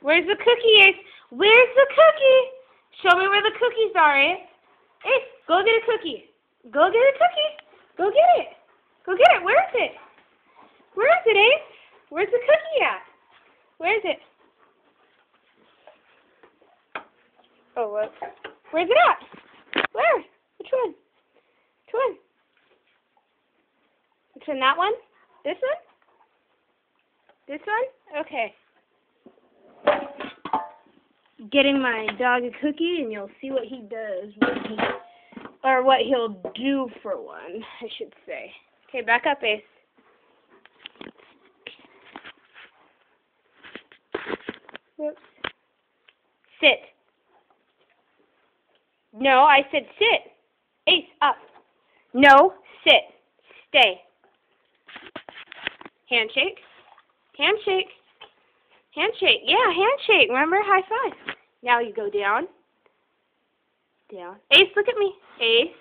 Where's the cookie, Ace? Where's the cookie? Show me where the cookies are, Ace. Ace, go get a cookie. Go get a cookie. Go get it. Go get it. Where is it? Where is it, Ace? Where's the cookie at? Where is it? Oh, look. Where's it at? Where? Which one? Which one? Which one? That one? This one? This one? Okay. Getting my dog a cookie, and you'll see what he does or what he'll do for one, I should say. Okay, back up, Ace. Whoops. Sit. No, I said sit. Ace, up. No, sit. Stay. Handshake. Handshake. Handshake. Yeah, handshake. Remember? High five. Now you go down. Down. Ace, look at me. Ace.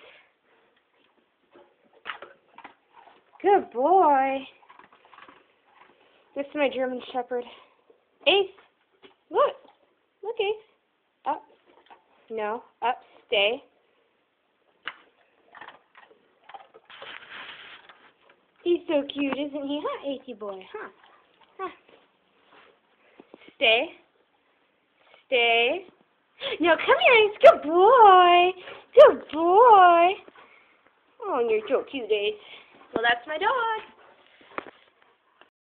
Good boy. This is my German Shepherd. Ace. Look. Look, Ace. Up. No. Up. Stay. He's so cute, isn't he? Huh, Acey boy? Huh? Huh. Stay. Stay. No, come here, Ace. Good boy. Good boy. Oh, you're so cute, Ace. Well, that's my dog.